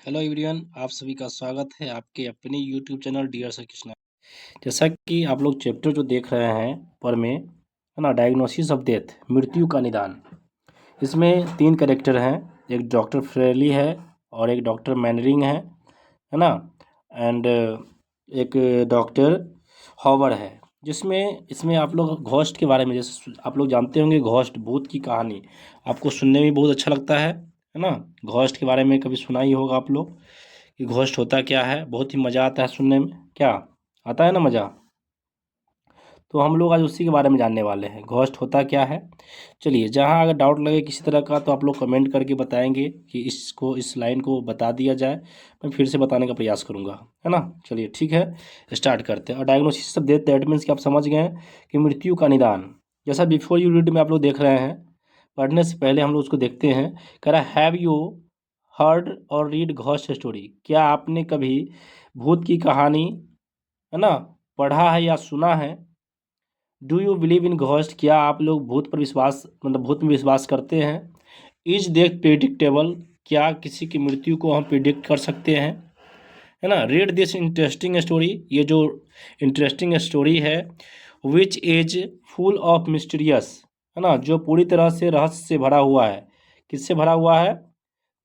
Hello everyone, आप सभी का स्वागत है आपके अपने YouTube channel dear sir Krishna. जैसा कि आप लोग चैप्टर जो देख रहे हैं पर में है ना, डायग्नोसिस ऑफ डेथ, मृत्यु का निदान। इसमें 3 कैरेक्टर हैं, एक डॉक्टर फ्रेली है और एक डॉक्टर मैनरिंग है ना, एंड एक डॉक्टर हॉवर है। जिसमें इसमें आप लोग घोस्ट के बारे में, जैसे आप लोग जानते होंगे घोस्ट भूत की कहानी आपको सुनने में बहुत अच्छा लगता है ना। घोस्ट के बारे में कभी सुना ही होगा आप लोग कि घोस्ट होता क्या है, बहुत ही मज़ा आता है सुनने में। क्या आता है ना मज़ा। तो हम लोग आज उसी के बारे में जानने वाले हैं, घोस्ट होता क्या है। चलिए, जहाँ अगर डाउट लगे किसी तरह का तो आप लोग कमेंट करके बताएंगे कि इस लाइन को बता दिया जाए, मैं फिर से बताने का प्रयास करूँगा, है ना। चलिए ठीक है, स्टार्ट करते हैं। और diagnosis of death, that means कि आप समझ गए हैं कि मृत्यु का निदान। जैसा बिफोर यू रीड में आप लोग देख रहे हैं, पढ़ने से पहले हम लोग उसको देखते हैं। कह रहा है, हैव यू हर्ड और रीड घोस्ट स्टोरी, क्या आपने कभी भूत की कहानी, है ना, पढ़ा है या सुना है। Do you believe in ghost, क्या आप लोग भूत पर विश्वास, मतलब भूत में विश्वास करते हैं। इज डेथ प्रिडिक्टेबल, क्या किसी की मृत्यु को हम प्रिडिक्ट कर सकते हैं, है ना। रीड दिस इंटरेस्टिंग स्टोरी, ये जो इंटरेस्टिंग स्टोरी है, which is full of mysterious, है ना, जो पूरी तरह से रहस्य से भरा हुआ है। किससे भरा हुआ है,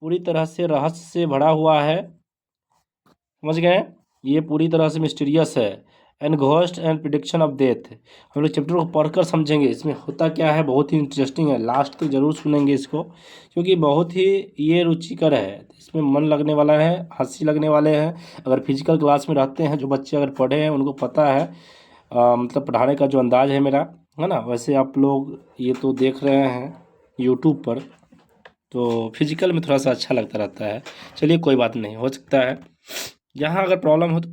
पूरी तरह से रहस्य से भरा हुआ है, समझ गए। ये पूरी तरह से मिस्टीरियस है। And ghost and prediction of death, हम लोग चैप्टर को पढ़कर समझेंगे इसमें होता क्या है। बहुत ही इंटरेस्टिंग है, लास्ट तक जरूर सुनेंगे इसको, क्योंकि बहुत ही ये रुचिकर है। इसमें मन लगने वाला है, हंसी लगने वाले हैं। अगर फिजिकल क्लास में रहते हैं जो बच्चे, अगर पढ़े हैं उनको पता है मतलब पढ़ाने का जो अंदाज है मेरा, है ना। वैसे आप लोग ये तो देख रहे हैं यूट्यूब पर, तो फिजिकल में थोड़ा सा अच्छा लगता रहता है। चलिए कोई बात नहीं, हो सकता है। यहाँ अगर प्रॉब्लम हो तो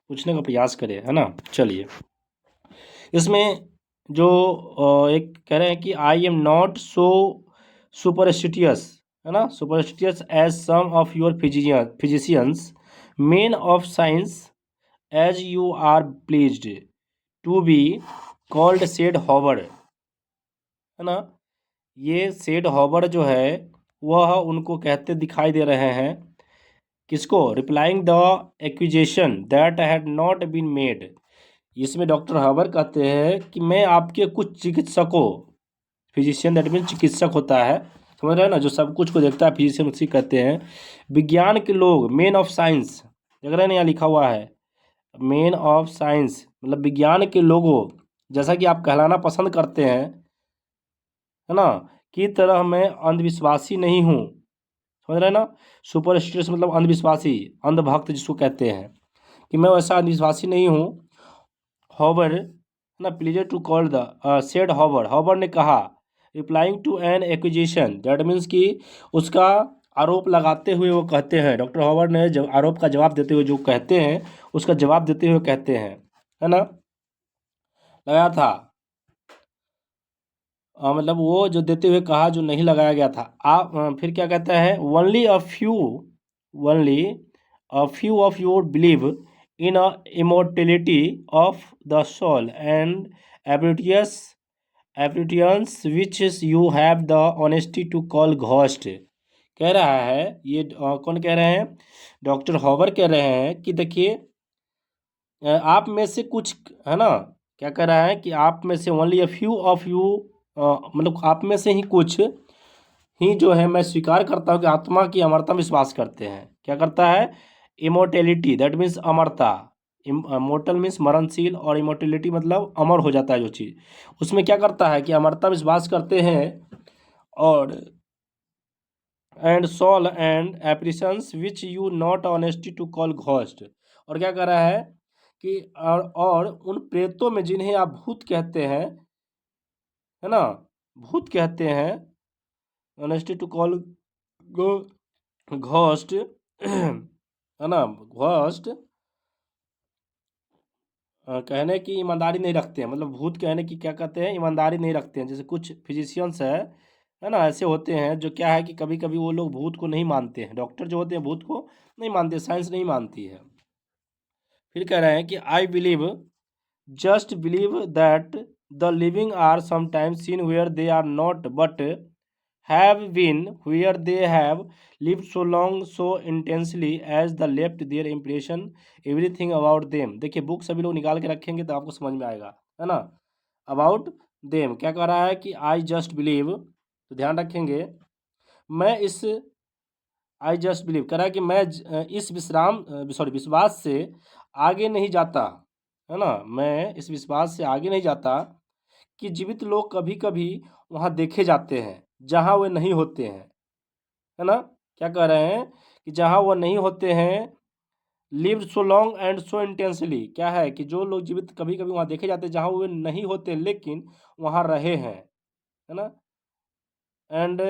पूछने का प्रयास करें, है ना। चलिए, इसमें जो एक कह रहे हैं कि I am not so superstitious, है ना, superstitious as some of your physicians, men of science, as you are pleased to be called said Howard, है ना। ये सेड हॉवर्ड जो है वह उनको कहते दिखाई दे रहे हैं, किसको, replying the accusation that had not been made. इसमें डॉक्टर हॉवर्ड कहते हैं कि मैं आपके कुछ चिकित्सकों, फिजिशियन दैट मीन चिकित्सक होता है, समझ रहे हैं ना, जो सब कुछ को देखता है फिजिशियन उसी कहते हैं। विज्ञान के लोग, मेन ऑफ साइंस, देख रहे हैं ना यहाँ लिखा हुआ है मेन ऑफ साइंस, मतलब विज्ञान के लोगों, जैसा कि आप कहलाना पसंद करते हैं, है ना, की तरह मैं अंधविश्वासी नहीं हूँ, समझ रहे हैं ना। सुपरस्टिशियस मतलब अंधविश्वासी, अंधभक्त जिसको कहते हैं, कि मैं वैसा अंधविश्वासी नहीं हूँ। हॉवर, ना, pleasure to call the said Howard, Howard ने कहा, replying to an acquisition, that means कि उसका आरोप लगाते हुए वो कहते हैं, डॉक्टर हॉवर ने जब आरोप का जवाब देते हुए जो कहते हैं, उसका जवाब देते हुए कहते हैं, है ना, लगाया था। मतलब वो जो देते हुए कहा जो नहीं लगाया गया था। आप फिर क्या कहता है, only a few of your believe in a immortality of the soul and apparitions apparitions which you have the honesty to call ghost. कह रहा है ये कौन कह रहे हैं, डॉक्टर हॉवर कह रहे हैं कि देखिए आप में से कुछ, है ना, क्या कह रहा है कि आप में से only a few of you, मतलब आप में से ही कुछ ही जो है मैं स्वीकार करता हूँ कि आत्मा की अमरता में विश्वास करते हैं। क्या करता है, इमोर्टेलिटी, दैट मीन्स अमरता। मोर्टल मीन्स मरणशील, और इमोर्टेलिटी मतलब अमर हो जाता है जो चीज़, उसमें क्या करता है कि अमरता में विश्वास करते हैं। और and soul and apparitions which you not honesty to call ghost. और क्या कर रहा है कि और उन प्रेतों में जिन्हें आप भूत कहते हैं, है ना, भूत कहते हैं, ऑनेस्टी टू कॉल घोस्ट, है ना, घोस्ट कहने की ईमानदारी नहीं रखते हैं, मतलब भूत कहने की क्या कहते हैं, ईमानदारी नहीं रखते हैं। जैसे कुछ फिजिशियंस है ना, ऐसे होते हैं जो क्या है कि कभी कभी वो लोग भूत को नहीं मानते हैं, डॉक्टर जो होते हैं भूत को नहीं मानते, साइंस नहीं मानती है। फिर कह रहे हैं कि I believe, just believe that the living are sometimes seen where they are not, but have been where they have lived so long so intensely as the left their impression everything about them। देखिए book सभी लोग निकाल के रखेंगे तो आपको समझ में आएगा, है ना। अबाउट देम क्या कह रहा है कि आई जस्ट बिलीव, तो ध्यान रखेंगे मैं इस आई जस्ट बिलीव कह रहा है कि मैं इस विश्वास से आगे नहीं जाता, है ना। मैं इस विश्वास से आगे नहीं जाता कि जीवित लोग कभी कभी वहाँ देखे जाते हैं जहाँ वे नहीं होते हैं, है ना। क्या कह रहे हैं कि जहाँ वह नहीं होते हैं, lived so long and so intensely, क्या है कि जो लोग जीवित कभी कभी वहाँ देखे जाते हैं जहाँ वे नहीं होते लेकिन वहाँ रहे हैं, है ना। एंड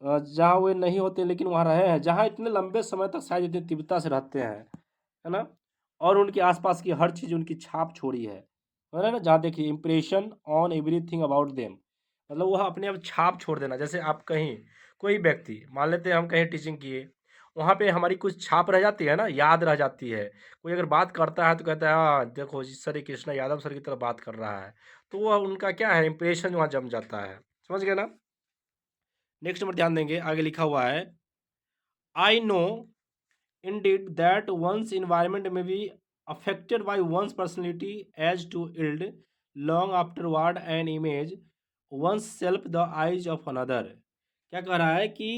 जहाँ वे नहीं होते लेकिन वहाँ रहे हैं, जहाँ इतने लंबे समय तक शायद इतनी तीव्रता से रहते हैं, है ना। और उनके आसपास की हर चीज़ उनकी छाप छोड़ी है ना। जहाँ देखिए impression on everything about them, मतलब वह अपने आप छाप छोड़ देना। जैसे आप कहीं कोई व्यक्ति मान लेते हैं हम कहीं टीचिंग किए, वहाँ पे हमारी कुछ छाप रह जाती है ना, याद रह जाती है। कोई अगर बात करता है तो कहता है हाँ देखो जी सर ये कृष्णा यादव सर की तरह बात कर रहा है, तो वह उनका क्या है इम्प्रेशन वहाँ जम जाता है। समझ गए ना। नेक्स्ट नंबर ध्यान देंगे, आगे लिखा हुआ है I know indeed that one's environment may be affected by one's personality as to yield long afterward an image oneself the eyes of another। क्या कह रहा है कि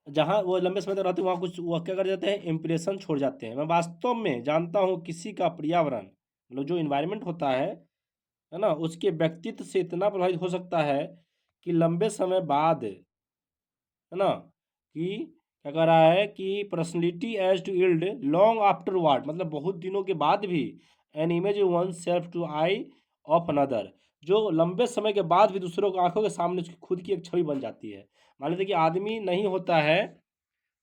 जहाँ वो लंबे समय तक रहते हैं वहाँ कुछ वह क्या कर जाते हैं इम्प्रेशन छोड़ जाते हैं। मैं वास्तव में जानता हूँ किसी का पर्यावरण मतलब जो इन्वायरमेंट होता है ना, उसके व्यक्तित्व से इतना प्रभावित हो सकता है कि लंबे समय बाद, है ना, कि क्या कह रहा है कि personality age to yield long afterward, मतलब बहुत दिनों के बाद भी an image oneself to eye of another, जो लंबे समय के बाद भी दूसरों की आंखों के सामने उसकी खुद की एक छवि बन जाती है। मान लीजिए कि आदमी नहीं होता है,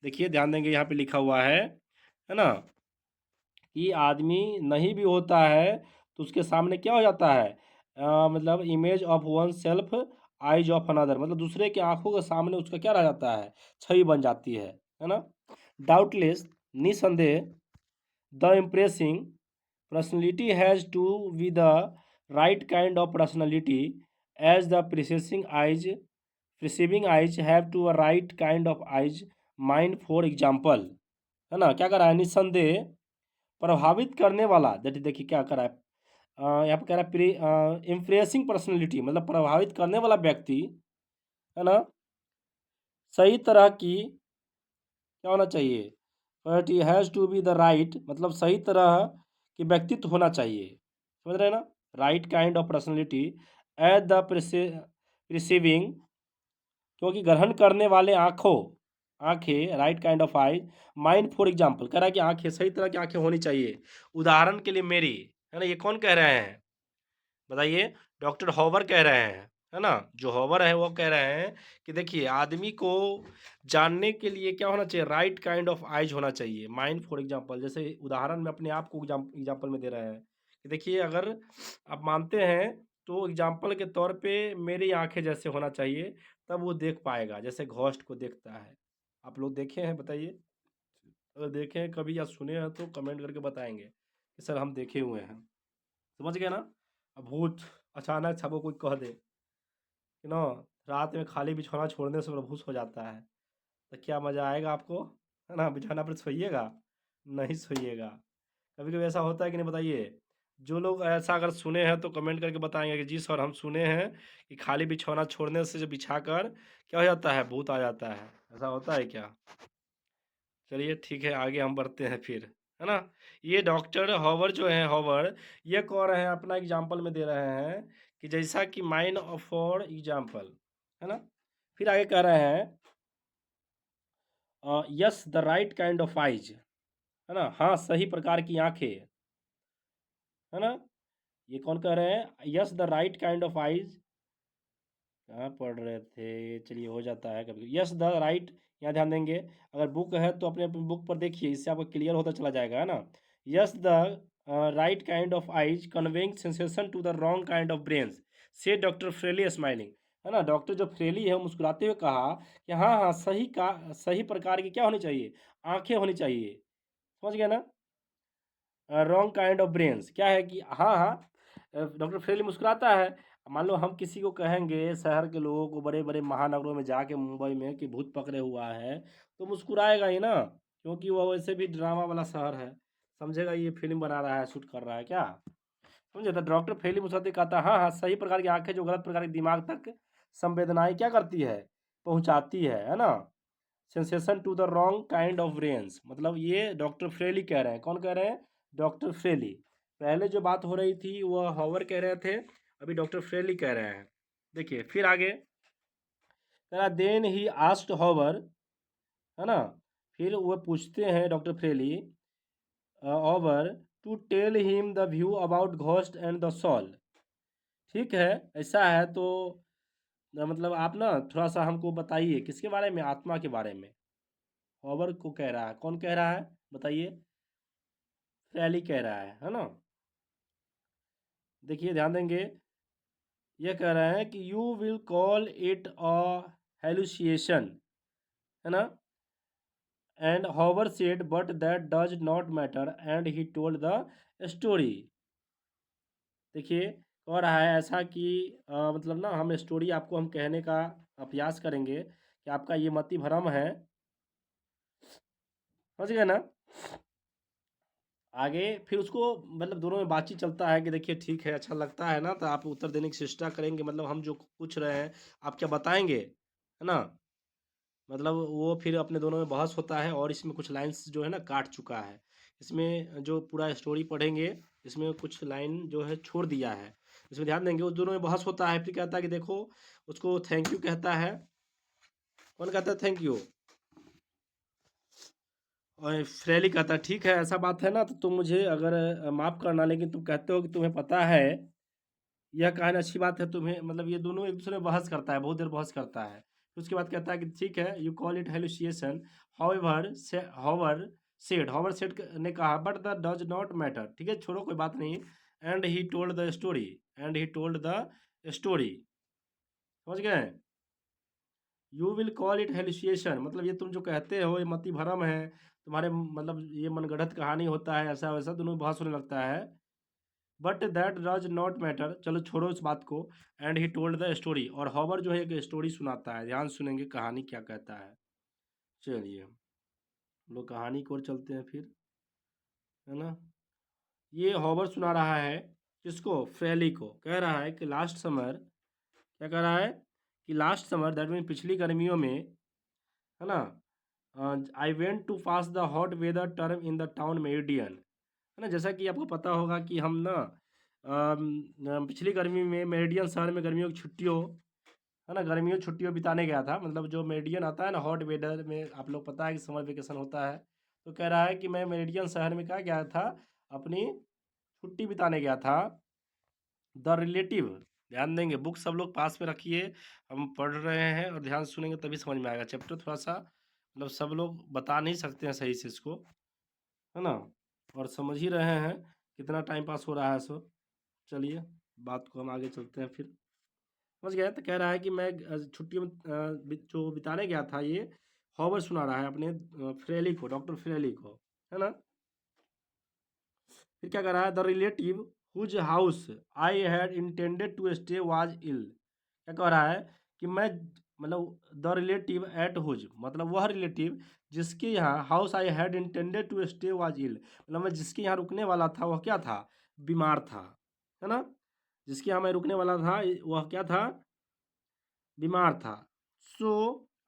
देखिए ध्यान देंगे यहाँ पे लिखा हुआ है ना, कि आदमी नहीं भी होता है तो उसके सामने क्या हो जाता है मतलब image of one self eyes of another, मतलब दूसरे के आंखों के सामने उसका क्या रह जाता है छवि बन जाती है ना। डाउटलेस निसंदेह the impressing personality has to be the right kind of personality as the perceiving eyes have to a right kind of eyes mind for example, है ना। क्या कर रहा है निसंदेह प्रभावित करने वाला, देखिए क्या कर रहा है यहाँ पे कह रहा है इम्प्रेसिंग पर्सनैलिटी मतलब प्रभावित करने वाला व्यक्ति, है ना, सही तरह की क्या होना चाहिए, but he has to be the right मतलब सही तरह की व्यक्तित्व होना चाहिए। समझ रहे हैं ना, right kind of personality at the receiving, क्योंकि ग्रहण करने वाले आंखें right kind of I mind for example, कह रहा है कि आंखें सही तरह की आंखें होनी चाहिए। उदाहरण के लिए मेरी, है ना, ये कौन कह रहे हैं बताइए, डॉक्टर हॉवर कह रहे हैं, है ना। जो हॉवर है वो कह रहे हैं कि देखिए आदमी को जानने के लिए क्या होना चाहिए, राइट काइंड ऑफ आइज होना चाहिए माइंड फॉर एग्जाम्पल। जैसे उदाहरण में अपने आप को एग्जाम्पल में दे रहे हैं कि देखिए अगर आप मानते हैं तो एग्जाम्पल के तौर पे मेरी आंखें जैसे होना चाहिए, तब वो देख पाएगा जैसे घोस्ट को देखता है। आप लोग देखे हैं बताइए, अगर देखे हैं कभी या सुने हैं तो कमेंट करके बताएंगे कि सर हम देखे हुए हैं। समझ गए ना। अब भूत अचानक सबको कोई कह दे कि ना रात में खाली बिछौना छोड़ने से प्रभुष हो जाता है, तो क्या मज़ा आएगा आपको, है ना। बिछौना पर सोइएगा, नहीं सोइएगा। कभी कभी ऐसा होता है कि नहीं बताइए। जो लोग ऐसा अगर सुने हैं तो कमेंट करके बताएंगे कि जी सर हम सुने हैं कि खाली बिछौना छोड़ने से जो बिछा कर क्या हो जाता है भूत आ जाता है। ऐसा होता है क्या। चलिए ठीक है आगे हम बढ़ते हैं फिर, है ना। ये डॉक्टर हॉवर जो है हॉवर, ये कह रहे हैं अपना एग्जाम्पल में दे रहे हैं कि जैसा कि माइंड फॉर एग्जाम्पल, है ना। फिर आगे कह रहे हैं yes the right kind of eyes, है ना, हाँ सही प्रकार की आंखें, है ना। ये कौन कह रहे हैं yes the right kind of eyes, कहाँ पढ़ रहे थे, चलिए हो जाता है कभी। यस द राइट, यहाँ ध्यान देंगे, अगर बुक है तो अपने अपने बुक पर देखिए, इससे आपको क्लियर होता चला जाएगा, है ना। Yes the right kind of eyes conveying sensation to the wrong kind of brains से डॉक्टर फ्रेली स्माइलिंग, है ना। डॉक्टर जो फ्रेली है वो मुस्कुराते हुए कहा कि हाँ हाँ सही प्रकार की क्या होनी चाहिए आंखें होनी चाहिए। समझ गए ना। रॉन्ग काइंड ऑफ ब्रेन्स क्या है कि हाँ हाँ डॉक्टर फ्रेली मुस्कुराता है, मान लो हम किसी को कहेंगे शहर के लोगों को, बड़े बड़े महानगरों में जाके मुंबई में, कि भूत पकड़े हुआ है, तो मुस्कुराएगा ही ना, क्योंकि वो वैसे भी ड्रामा वाला शहर है। समझेगा ये फिल्म बना रहा है, शूट कर रहा है क्या। समझे। तो डॉक्टर फेली मुसद्दी कहता है, हाँ हाँ, सही प्रकार की आंखें जो गलत प्रकार के दिमाग तक संवेदनाएं क्या करती है, पहुंचाती है ना। Sensation to the wrong kind of brains, मतलब ये डॉक्टर फ्रेली कह रहे हैं। कौन कह रहे हैं? डॉक्टर फ्रेली। पहले जो बात हो रही थी वो हॉवर कह रहे थे, अभी डॉक्टर फ्रेली कह रहे हैं। देखिए फिर आगे कह रहा, देन ही आस्क्ड हॉवर, है ना। फिर वो पूछते हैं doctor Frayley Howard to tell him the view about ghost and the soul. ठीक है, ऐसा है तो मतलब आप ना थोड़ा सा हमको बताइए किसके बारे में, आत्मा के बारे में। हॉवर को कह रहा है, कौन कह रहा है बताइए? फ्रैली कह रहा है ना। देखिए ध्यान देंगे, ये कह रहे हैं कि you will call it a hallucination, है ना। And Howard said but that does not matter and he told the story. देखिए कह रहा है ऐसा कि मतलब ना हम स्टोरी आपको हम कहने का प्रयास करेंगे कि आपका ये मति भ्रम है। समझ गए ना। आगे फिर उसको मतलब दोनों में बातचीत चलता है कि देखिए ठीक है, अच्छा लगता है ना, तो आप उत्तर देने की चेष्टा करेंगे, मतलब हम जो पूछ रहे हैं आप क्या बताएंगे, है ना। मतलब वो फिर अपने दोनों में बहस होता है, और इसमें कुछ लाइंस जो है ना काट चुका है। इसमें जो पूरा स्टोरी पढ़ेंगे, इसमें कुछ लाइन जो है छोड़ दिया है। इसमें ध्यान देंगे, उस दोनों में बहस होता है, फिर कहता है कि देखो, उसको थैंक यू कहता है। कौन कहता है थैंक यू? और फ्रेली कहता है ठीक है, ऐसा बात है ना, तो तुम मुझे अगर माफ़ करना, लेकिन तुम कहते हो कि तुम्हें पता है, यह कहना अच्छी बात है तुम्हें। मतलब ये दोनों एक दूसरे में बहस करता है, बहुत देर बहस करता है। फिर उसके बाद कहता है कि ठीक है, you call it hallucination, however Howard said ने कहा, but the does not matter, ठीक है छोड़ो कोई बात नहीं। And he told the story, and he told the story. समझ गए। You will call it hallucination, मतलब ये तुम जो कहते हो ये मति भरम है, तुम्हारे मतलब ये मनगढ़ंत कहानी होता है, ऐसा वैसा दोनों बहस होने लगता है। But that does not matter, चलो छोड़ो इस बात को। And he told the story, और हॉवर जो है एक स्टोरी सुनाता है, ध्यान सुनेंगे कहानी क्या कहता है। चलिए हम लोग कहानी की ओर चलते हैं फिर, है ना। ये हॉवर सुना रहा है किसको? फ्रेली को। कह रहा है कि लास्ट समर, क्या कह रहा है कि लास्ट समर दैट मीन पिछली गर्मियों में, है ना, I went to pass the hot weather term in the town Meridian, है ना। जैसा कि आपको पता होगा कि हम ना पिछली गर्मी में मेरिडियन शहर में गर्मियों की छुट्टियों, है ना, गर्मियों की छुट्टियों बिताने गया था। मतलब जो मेरिडियन आता है ना हॉट वेदर में, आप लोग पता है कि समर वेकेशन होता है। तो कह रहा है कि मैं मेरिडियन शहर में क्या गया था, अपनी छुट्टी बिताने गया था। द रिलेटिव, ध्यान देंगे, बुक सब लोग पास में रखिए, हम पढ़ रहे हैं और ध्यान सुनेंगे तभी समझ में आएगा चैप्टर। थोड़ा सा मतलब सब लोग बता नहीं सकते हैं सही से इसको, है ना, और समझ ही रहे हैं कितना टाइम पास हो रहा है सो। चलिए बात को हम आगे चलते हैं फिर। समझ गया। तो कह रहा है कि मैं छुट्टियों में जो बिताने गया था, ये हॉवर सुना रहा है अपने फ्रेली को, डॉक्टर फ्रेली को, है ना। फिर क्या कर रहा है, the relative whose house I had intended to stay was ill. क्या कह रहा है कि मैं मतलब द रिलेटिव एट हुज, मतलब वह रिलेटिव जिसके यहाँ house I had intended to stay was ill, मतलब मैं जिसके यहाँ रुकने वाला था वह क्या था, बीमार था, है ना। जिसके यहाँ मैं रुकने वाला था वह क्या था, बीमार था। सो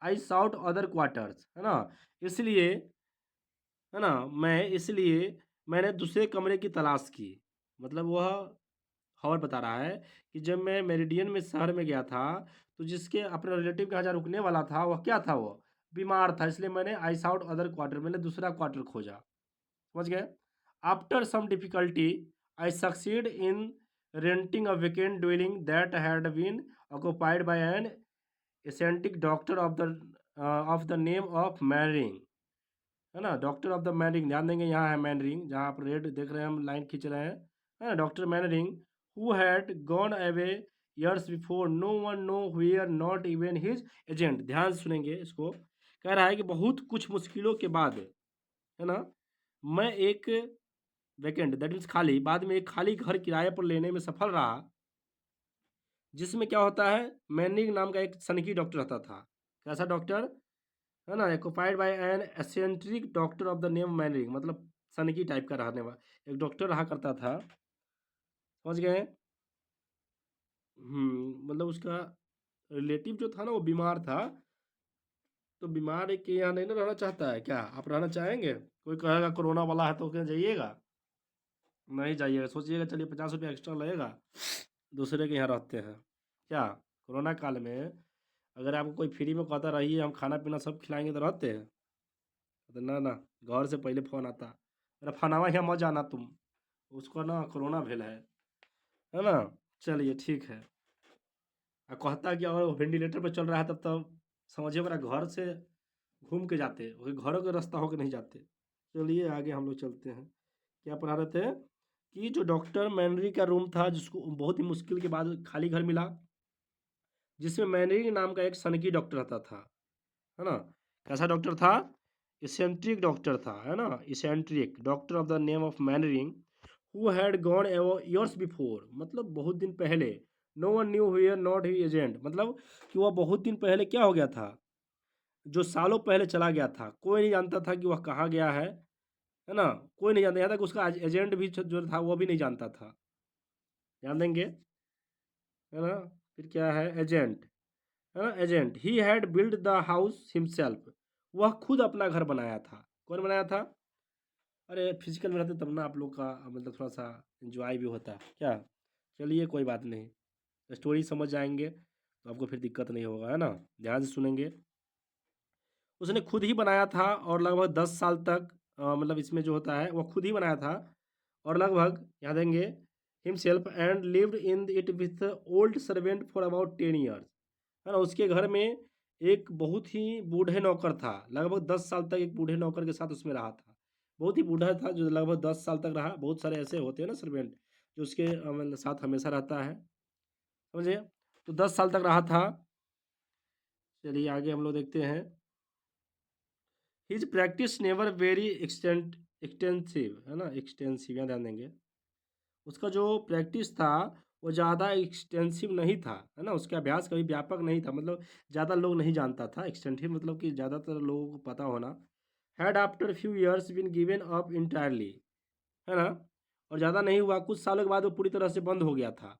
आई साउट अदर क्वार्टर्स, है ना, इसलिए, है ना, मैं इसलिए मैंने दूसरे कमरे की तलाश की। मतलब वह खबर बता रहा है कि जब मैं मेरिडियन में शहर में गया था, तो जिसके अपने रिलेटिव के यहाँ जहाँ रुकने वाला था वह क्या था, वो बीमार था, इसलिए मैंने आई साउट अदर क्वार्टर, मैंने दूसरा क्वार्टर खोजा। समझ गए। After some difficulty I succeed in renting a vacant dwelling that had been occupied by an eccentric doctor of the name of Mannering, है ना। डॉक्टर ऑफ द मैनरिंग, ध्यान देंगे यहाँ है मैनरिंग, जहाँ आप रेड देख रहे हैं हम लाइन खींच रहे हैं, है ना। Doctor Mannering who had gone away years before, no one know where, not even his agent. ध्यान सुनेंगे इसको। कह रहा है कि बहुत कुछ मुश्किलों के बाद, है ना, मैं एक वैकेंट दैट मीन्स खाली, बाद में एक खाली घर किराए पर लेने में सफल रहा। जिसमें क्या होता है, मैनरिंग नाम का एक सनकी डॉक्टर रहता था। कैसा डॉक्टर है ना, acquired by an eccentric doctor of the name Mannering, मतलब सनकी टाइप का रहने वाला एक डॉक्टर रहा करता था। समझ गए? मतलब उसका रिलेटिव जो था ना वो बीमार था, तो बीमार के यहाँ नहीं ना रहना चाहता है क्या? आप रहना चाहेंगे? कोई कहेगा कोरोना वाला है तो क्या जाइएगा? नहीं जाइएगा, सोचिएगा चलिए 50 रुपया एक्स्ट्रा लगेगा, दूसरे के यहाँ रहते हैं क्या? कोरोना काल में अगर आपको कोई फ्री में कहता रहिए हम खाना पीना सब खिलाएंगे तो रहते हैं? तो ना ना, घर से पहले फ़ोन आता, अरे फनावा यहाँ मत जाना तुम, उसको ना कोरोना भेल है ना? चलिए ठीक है। कहता कि अगर वो वेंटिलेटर पर चल रहा है तब समझिए मेरा घर से घूम के जाते, वो घरों के रास्ता होके नहीं जाते। चलिए आगे हम लोग चलते हैं। क्या पढ़ा रहे थे कि जो डॉक्टर मैनरी का रूम था, जिसको बहुत ही मुश्किल के बाद खाली घर मिला, जिसमें मैनरी नाम का एक सनकी डॉक्टर रहता था, है ना? कैसा डॉक्टर था? इसेंट्रिक डॉक्टर था, है ना? Eccentric doctor of the name of Mannering, who had gone years before, मतलब बहुत दिन पहले। No one knew where not he agent, मतलब कि वह बहुत दिन पहले क्या हो गया था, जो सालों पहले चला गया था, कोई नहीं जानता था कि वह कहाँ गया है ना? कोई नहीं जानता, यहाँ तक उसका एजेंट भी जो था वो भी नहीं जानता था। ध्यान देंगे, है ना? फिर क्या है? एजेंट, है ना? Agent, he had build the house himself, वह खुद अपना घर बनाया था। कौन बनाया था? अरे फिजिकल में रहते तब ना आप लोग का मतलब थोड़ा सा एंजॉय भी होता क्या? चलिए कोई बात नहीं, स्टोरी समझ जाएंगे तो आपको फिर दिक्कत नहीं होगा, है ना? ध्यान से सुनेंगे। उसने खुद ही बनाया था और लगभग 10 साल तक मतलब इसमें जो होता है वो खुद ही बनाया था, और लगभग याद देंगे himself and lived in it with old servant for about 10 years, है ना? उसके घर में एक बहुत ही बूढ़े नौकर था, लगभग 10 साल तक एक बूढ़े नौकर के साथ उसमें रहा था। बहुत ही बूढ़ा था जो लगभग 10 साल तक रहा। बहुत सारे ऐसे होते हैं ना सर्वेंट जो उसके मतलब साथ हमेशा रहता है, समझे? तो 10 साल तक रहा था। चलिए आगे हम लोग देखते हैं। His practice never very extensive, है ना? एक्सटेंसिव, यहाँ ध्यान देंगे। उसका जो प्रैक्टिस था वो ज़्यादा एक्सटेंसिव नहीं था, है ना? उसका अभ्यास कभी व्यापक नहीं था, मतलब ज़्यादा लोग नहीं जानता था। एक्सटेंसिव मतलब कि ज़्यादातर लोगों को पता होना। Had after few years been given up entirely, है ना? और ज़्यादा नहीं हुआ, कुछ सालों के बाद वो पूरी तरह से बंद हो गया था,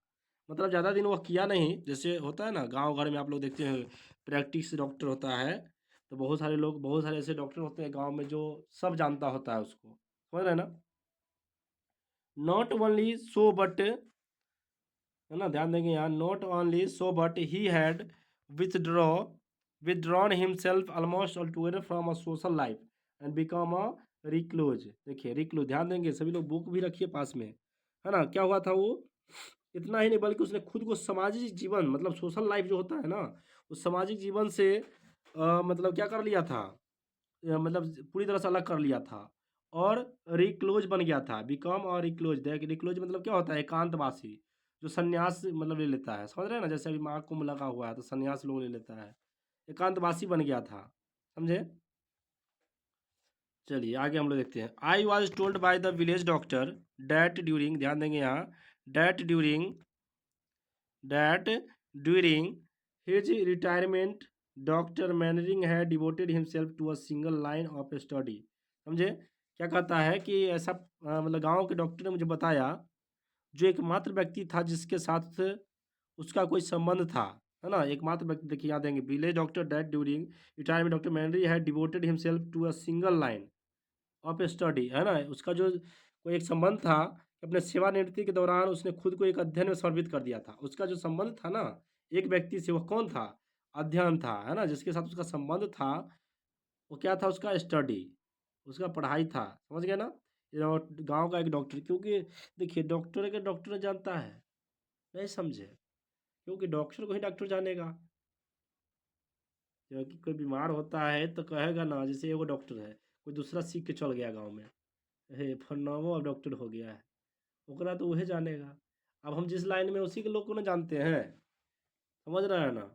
मतलब ज़्यादा दिन वो किया नहीं। जैसे होता है ना गांव घर में आप लोग देखते हैं प्रैक्टिस डॉक्टर होता है, तो बहुत सारे लोग, बहुत सारे ऐसे डॉक्टर होते हैं गांव में जो सब जानता होता है उसको, समझ रहे हैं ना? नॉट ओनली सो बट, है ना? ध्यान देंगे यहाँ, not only so but he had withdraw withdrawn himself almost altogether from a social life and become a recluse. देखिए रिक्लोज, ध्यान देंगे सभी लोग, बुक भी रखिए पास में, है ना? क्या हुआ था वो? इतना ही नहीं बल्कि उसने खुद को सामाजिक जीवन, मतलब सोशल लाइफ जो होता है ना, उस सामाजिक जीवन से मतलब क्या कर लिया था, मतलब पूरी तरह से अलग कर लिया था, और रिक्लोज बन गया था। बिकम और रिक्लोज, देख रिक्लोज मतलब क्या होता है? एकांतवासी, जो संन्यास मतलब ले लेता है, समझ रहे हैं ना? जैसे अभी महाकुंभ लगा हुआ है तो संन्यास लोग ले लेता है, एकांतवासी बन गया था, समझे? चलिए आगे हम लोग देखते हैं। I was told by the village doctor that during, ध्यान देंगे यहाँ, that during that during his retirement doctor Mannering has devoted himself to a single line of study. समझे? क्या कहता है कि ऐसा मतलब गांव के डॉक्टर ने मुझे बताया, जो एकमात्र व्यक्ति था जिसके साथ उसका कोई संबंध था, है ना? एकमात्र व्यक्ति, देखिए याद देंगे, village doctor that during retirement doctor Mannering has devoted himself to a single line of study, है ना? उसका जो कोई एक संबंध था कि अपने सेवानिवृत्ति के दौरान उसने खुद को एक अध्ययन में समर्पित कर दिया था। उसका जो संबंध था ना एक व्यक्ति से, वह कौन था? अध्ययन था, है ना? जिसके साथ उसका संबंध था वो क्या था? उसका स्टडी, उसका पढ़ाई था। समझ गए ना? गांव का एक डॉक्टर, क्योंकि देखिए डॉक्टर के डॉक्टर जानता है, नहीं समझे? क्योंकि डॉक्टर को ही डॉक्टर जानेगा। क्योंकि कोई बीमार होता है तो कहेगा ना, जैसे एगो डॉक्टर है, कोई दूसरा सीख के चल गया गाँव में, हे फलनामो अब डॉक्टर हो गया है, ओकरा तो वही जानेगा। अब हम जिस लाइन में उसी के लोग को ना जानते हैं, समझ रहे हैं ना?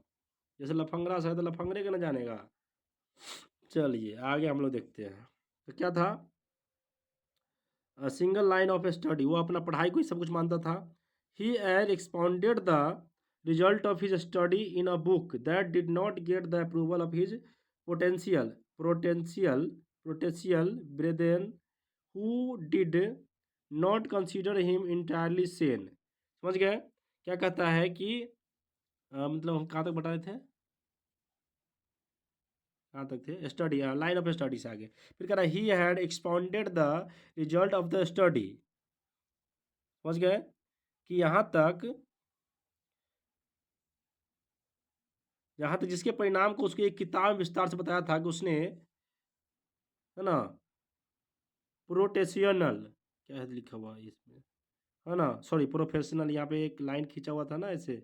जैसे लफंगड़ा से है तो लफंगड़े के ना जानेगा। चलिए आगे हम लोग देखते हैं। तो क्या था? सिंगल लाइन ऑफ स्टडी, वो अपना पढ़ाई को ही सब कुछ मानता था। He had expounded the result of his study in a book that did not get the approval of his potential brethren who did not consider him entirely sane। समझ गए? क्या कहता है कि मतलब हम कहाँ तक बता रहे थे? कहाँ तक थे? स्टडी, लाइन ऑफ स्टडी से आगे फिर कह रहा है he had expounded the result of the study. समझ गए कि यहाँ तक जिसके परिणाम को उसके एक किताब में विस्तार से बताया था कि उसने, है ना, प्रोटेशियनल, क्या है लिखा हुआ है इसमें, है ना, सॉरी प्रोफेशनल, यहाँ पे एक लाइन खींचा हुआ था ना ऐसे,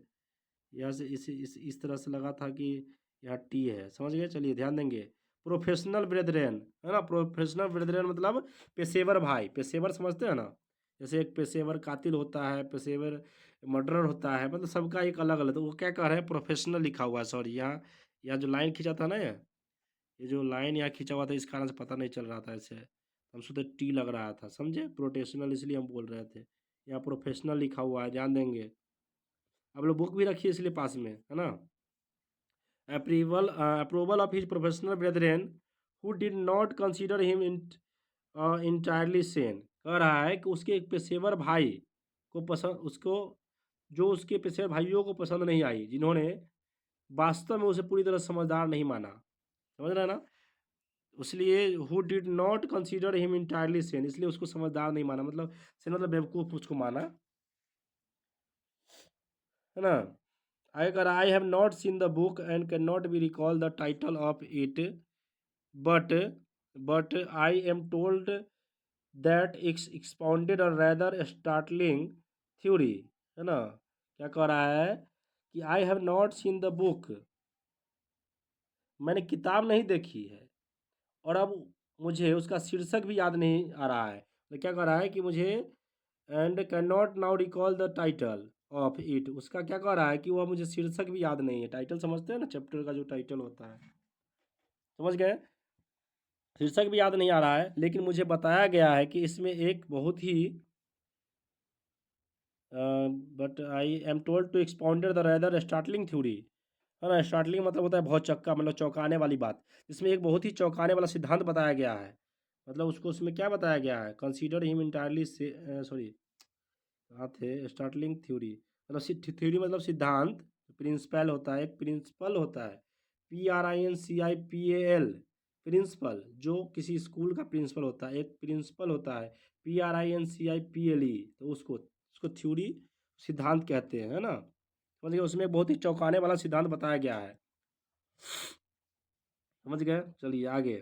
यहाँ से इस तरह से लगा था कि यहाँ टी है। समझ गए? चलिए ध्यान देंगे। प्रोफेशनल ब्रेदरेन, है ना, प्रोफेशनल ब्रेदरेन मतलब पेशेवर भाई, पेशेवर समझते हैं ना, जैसे एक पेशेवर कातिल होता है, पेशेवर मर्डरर होता है, मतलब सबका एक अलग अलग, तो वो क्या कह रहे हैं, प्रोफेशनल लिखा हुआ है। सॉरी, यहाँ यहाँ जो लाइन खींचा था ना, ये जो लाइन यहाँ खींचा हुआ था, इस कारण से पता नहीं चल रहा था ऐसे, हम सोचे टी लग रहा था, समझे, प्रोफेशनल इसलिए हम बोल रहे थे। यहाँ प्रोफेशनल लिखा हुआ है, ध्यान देंगे। आप लोग बुक भी रखिए इसलिए पास में, है ना। Approval of his professional brethren who did not consider him entirely sane. कह रहा है कि उसके एक पेशेवर भाई को पसंद, उसको जो उसके पेशेवर भाइयों को पसंद नहीं आई, जिन्होंने वास्तव में उसे पूरी तरह समझदार नहीं माना। समझ रहे हैं ना? इसलिए who did not consider him entirely Sen, इसलिए उसको समझदार नहीं माना, मतलब सेन मतलब बेवकूफ़ उसको माना, है ना। अगर I have not seen the book and can not be recall the title of it, but I am told that it's expounded और रैदर स्टार्टलिंग थ्योरी, है ना। क्या कह रहा है कि I have not seen the book, मैंने किताब नहीं देखी है, और अब मुझे उसका शीर्षक भी याद नहीं आ रहा है। तो क्या कह रहा है कि मुझे and can not now recall the title of it, उसका क्या कह रहा है कि वह मुझे शीर्षक भी याद नहीं है। टाइटल समझते हैं ना, चैप्टर का जो टाइटल होता है, समझ गए। शीर्षक भी याद नहीं आ रहा है, लेकिन मुझे बताया गया है कि इसमें एक बहुत ही but I am told to expounded the rather startling theory, है ना। स्टार्टलिंग मतलब होता है बहुत चक्का, मतलब चौंकाने वाली बात। इसमें एक बहुत ही चौंकाने वाला सिद्धांत बताया गया है, मतलब उसको उसमें क्या बताया गया है, कंसीडर हिम इंटायरली से, सॉरी कहाँ थे, स्टार्टलिंग थ्योरी मतलब थ्योरी मतलब सिद्धांत, प्रिंसिपल होता है, एक प्रिंसिपल होता है, PRINCIPAL, प्रिंसिपल, जो किसी स्कूल का प्रिंसिपल होता है, एक प्रिंसिपल होता है PRINCIPLE, तो उसको उसको थ्योरी, सिद्धांत कहते हैं, है ना। समझ गए? उसमें बहुत ही चौंकाने वाला सिद्धांत बताया गया है। समझ गए? चलिए आगे।